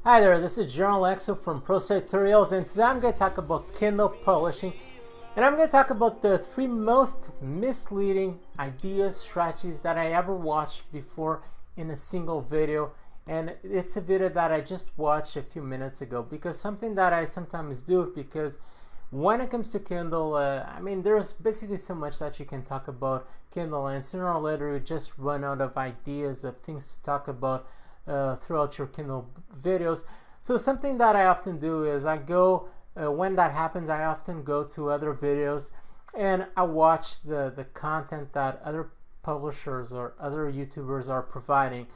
Hi there, this is General Exo from Pro Tutorials, and today I'm going to talk about Kindle Publishing, and I'm going to talk about the 3 most misleading ideas, strategies that I ever watched before in a single video. And it's a video that I just watched a few minutes ago, because something that I sometimes do, because when it comes to Kindle, I mean, there's basically so much that you can talk about Kindle, and sooner or later you just run out of ideas of things to talk about throughout your Kindle videos. So something that I often do is I go, when that happens, I often go to other videos and I watch the content that other publishers or other YouTubers are providing.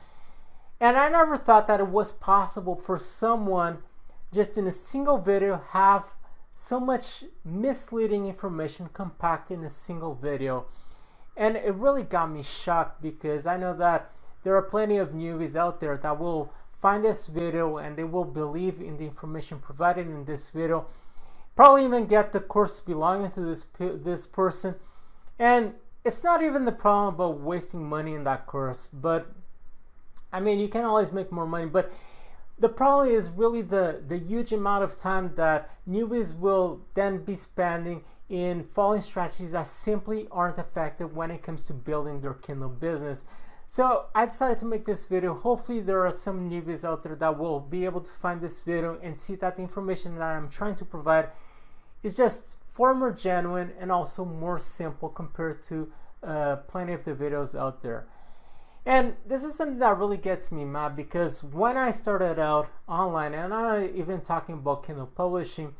And I never thought that it was possible for someone just in a single video have so much misleading information compacted in a single video. And it really got me shocked, because I know that there are plenty of newbies out there that will find this video and they will believe in the information provided in this video, probably even get the course belonging to this person. And it's not even the problem about wasting money in that course, but I mean, you can always make more money, but the problem is really the huge amount of time that newbies will then be spending in following strategies that simply aren't effective when it comes to building their Kindle business. So I decided to make this video. Hopefully there are some newbies out there that will be able to find this video and see that the information that I'm trying to provide is just far more genuine and also more simple compared to plenty of the videos out there. And this is something that really gets me mad, because when I started out online, and I'm not even talking about Kindle publishing,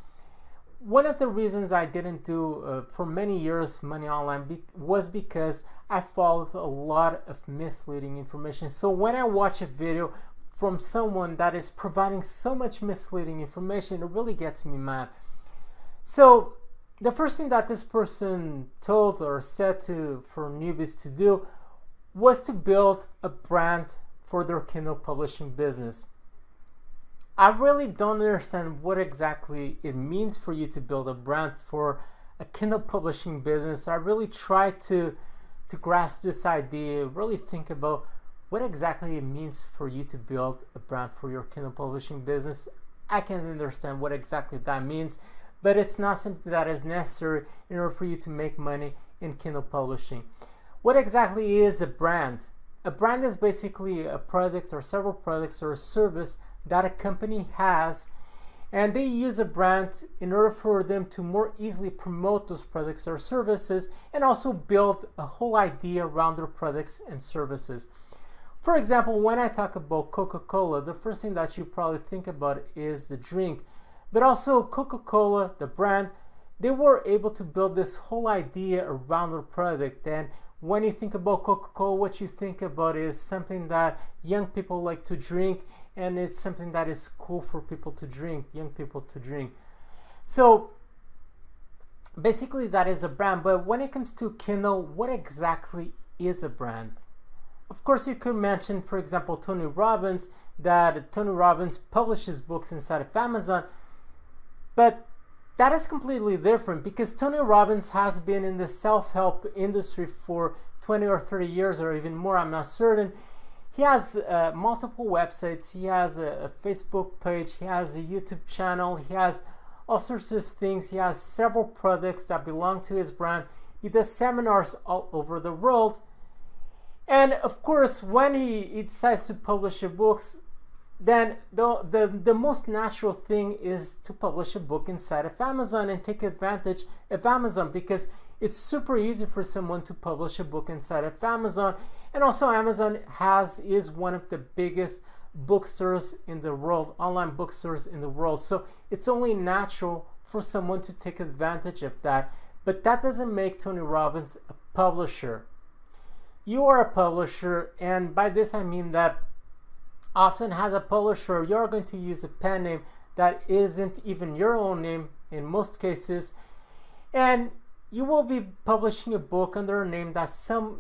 one of the reasons I didn't do for many years money online was because I followed a lot of misleading information. So when I watch a video from someone that is providing so much misleading information, it really gets me mad. So the first thing that this person told or said for newbies to do was to build a brand for their Kindle publishing business. I really don't understand what exactly it means for you to build a brand for a Kindle publishing business. I really tried to grasp this idea, really think about what exactly it means for you to build a brand for your Kindle publishing business. I can understand what exactly that means, but it's not something that is necessary in order for you to make money in Kindle publishing. What exactly is a brand? A brand is basically a product or several products or a service that a company has, and they use a brand in order for them to more easily promote those products or services, and also build a whole idea around their products and services. For example, when I talk about Coca-Cola, the first thing that you probably think about is the drink, but also Coca-Cola, the brand, they were able to build this whole idea around their product. And when you think about Coca-Cola, what you think about is something that young people like to drink, and it's something that is cool for people to drink, young people to drink. So basically that is a brand. But when it comes to Kindle, what exactly is a brand? Of course, you could mention, for example, Tony Robbins, that Tony Robbins publishes books inside of Amazon, but that is completely different, because Tony Robbins has been in the self-help industry for 20 or 30 years or even more, I'm not certain. He has multiple websites, he has a Facebook page, he has a YouTube channel, he has all sorts of things, he has several products that belong to his brand, he does seminars all over the world. And of course, when he decides to publish books, then the most natural thing is to publish a book inside of Amazon and take advantage of Amazon, because it's super easy for someone to publish a book inside of Amazon. And also Amazon is one of the biggest bookstores in the world, online bookstores in the world. So it's only natural for someone to take advantage of that. But that doesn't make Tony Robbins a publisher. You are a publisher, and by this I mean that often as a publisher, you're going to use a pen name that isn't even your own name in most cases, and you will be publishing a book under a name that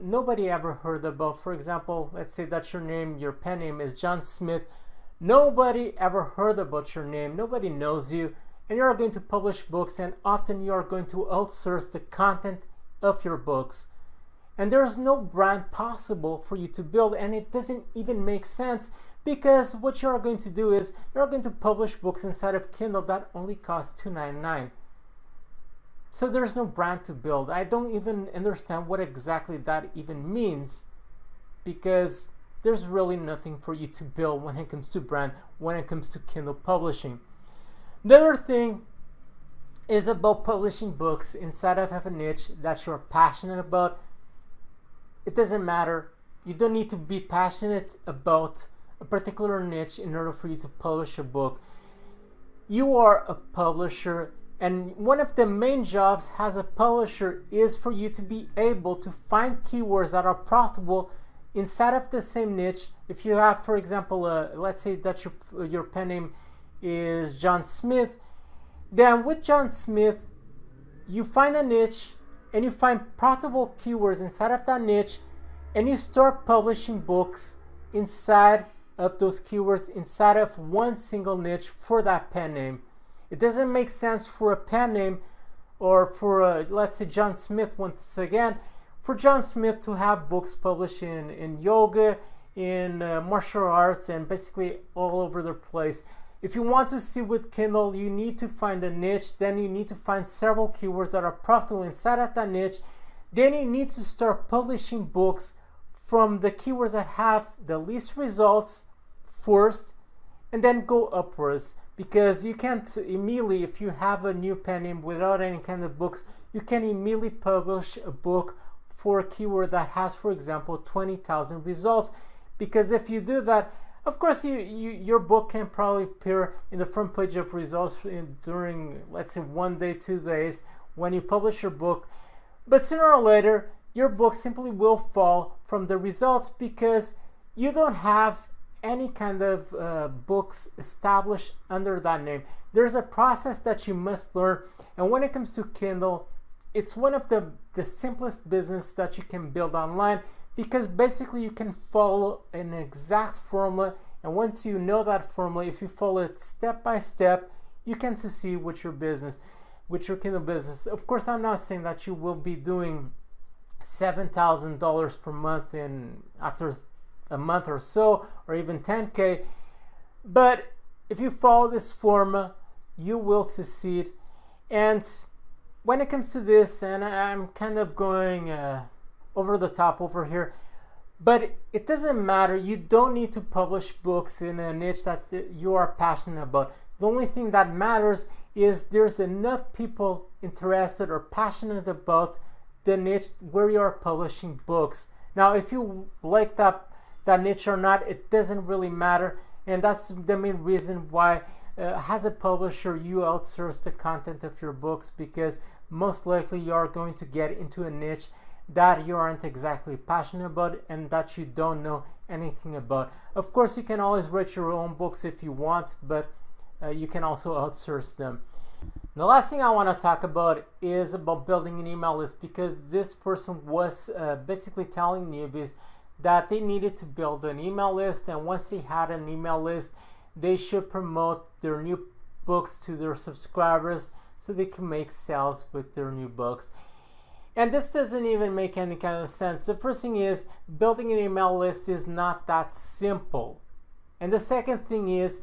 nobody ever heard about. For example, let's say that your pen name is John Smith. Nobody ever heard about your name, nobody knows you, and you're going to publish books, and often you are going to outsource the content of your books. And there's no brand possible for you to build, and it doesn't even make sense, because what you are going to do is you're going to publish books inside of Kindle that only cost $2.99. So there's no brand to build. I don't even understand what exactly that even means, because there's really nothing for you to build when it comes to brand, when it comes to Kindle publishing. The other thing is about publishing books inside of a niche that you're passionate about. It doesn't matter. You don't need to be passionate about a particular niche in order for you to publish a book. You are a publisher, and one of the main jobs as a publisher is for you to be able to find keywords that are profitable inside of the same niche. If you have, for example, let's say that your pen name is John Smith, then with John Smith, you find a niche and you find profitable keywords inside of that niche, and you start publishing books inside of those keywords, inside of one single niche for that pen name. It doesn't make sense for a pen name, or for let's say John Smith once again, for John Smith to have books published in yoga, in martial arts, and basically all over the place. If you want to see with Kindle, you need to find a niche, then you need to find several keywords that are profitable inside of that niche. Then you need to start publishing books from the keywords that have the least results first, and then go upwards. Because you can't immediately, if you have a new pen name without any kind of books, you can immediately publish a book for a keyword that has, for example, 20,000 results. Because if you do that, of course, your book can probably appear in the front page of results during, let's say, 1 day, 2 days when you publish your book. But sooner or later, your book simply will fall from the results because you don't have any kind of books established under that name. There's a process that you must learn, and when it comes to Kindle, it's one of the simplest business that you can build online, because basically you can follow an exact formula, and once you know that formula, if you follow it step by step, you can succeed with your business, with your Kindle business. Of course, I'm not saying that you will be doing $7,000 per month after a month or so, or even 10K, but if you follow this formula, you will succeed. And when it comes to this, and I'm kind of going over the top over here, but it doesn't matter. You don't need to publish books in a niche that you are passionate about. The only thing that matters is there's enough people interested or passionate about the niche where you are publishing books. Now, if you like that niche or not, it doesn't really matter, and that's the main reason why as a publisher you outsource the content of your books, because most likely you are going to get into a niche that you aren't exactly passionate about and that you don't know anything about. Of course, you can always write your own books if you want, but you can also outsource them. The last thing I want to talk about is about building an email list, because this person was basically telling newbies that they needed to build an email list, and once they had an email list, they should promote their new books to their subscribers so they can make sales with their new books. And this doesn't even make any kind of sense. The first thing is, building an email list is not that simple. And the second thing is,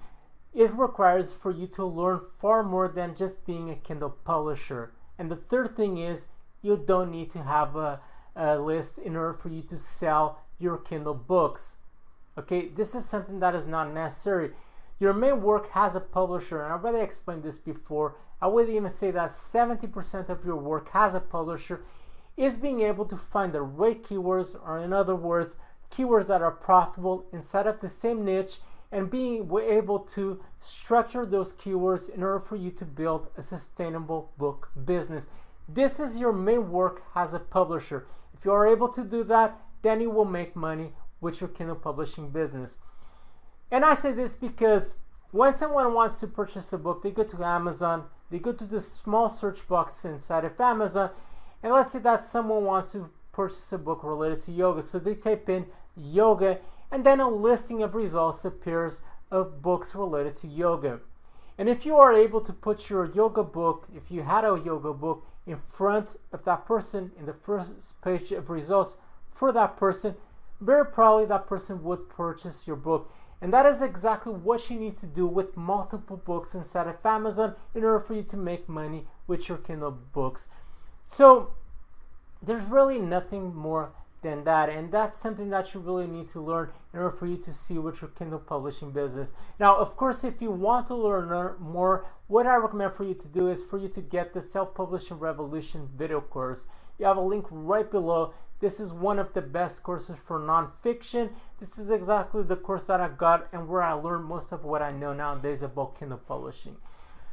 it requires for you to learn far more than just being a Kindle publisher. And the third thing is, you don't need to have a list in order for you to sell your Kindle books. Okay, this is something that is not necessary. Your main work as a publisher, and I've already explained this before, I would even say that 70% of your work as a publisher is being able to find the right keywords, or in other words, keywords that are profitable inside of the same niche, and being able to structure those keywords in order for you to build a sustainable book business. This is your main work as a publisher. If you are able to do that, then you will make money with your Kindle publishing business. And I say this because when someone wants to purchase a book, they go to Amazon, they go to the small search box inside of Amazon, and let's say that someone wants to purchase a book related to yoga. So they type in yoga, and then a listing of results appears of books related to yoga. And if you are able to put your yoga book, if you had a yoga book in front of that person in the first page of results for that person, very probably that person would purchase your book. And that is exactly what you need to do with multiple books inside of Amazon in order for you to make money with your Kindle books. So there's really nothing more than that, and that's something that you really need to learn in order for you to see with your Kindle publishing business. Now, of course, if you want to learn more, what I recommend for you to do is for you to get the Self-Publishing Revolution video course. You have a link right below. This is one of the best courses for nonfiction. This is exactly the course that I got and where I learned most of what I know nowadays about Kindle publishing.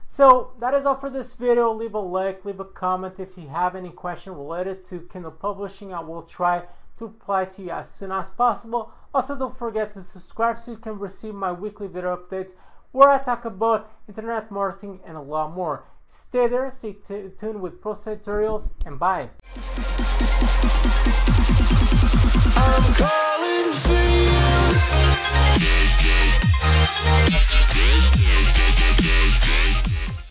So that is all for this video. Leave a like, leave a comment if you have any question related to Kindle publishing. I will try to reply to you as soon as possible. Also, don't forget to subscribe so you can receive my weekly video updates where I talk about internet marketing and a lot more. Stay there, stay tuned with Pro Tutorials, and bye. I'm calling for you.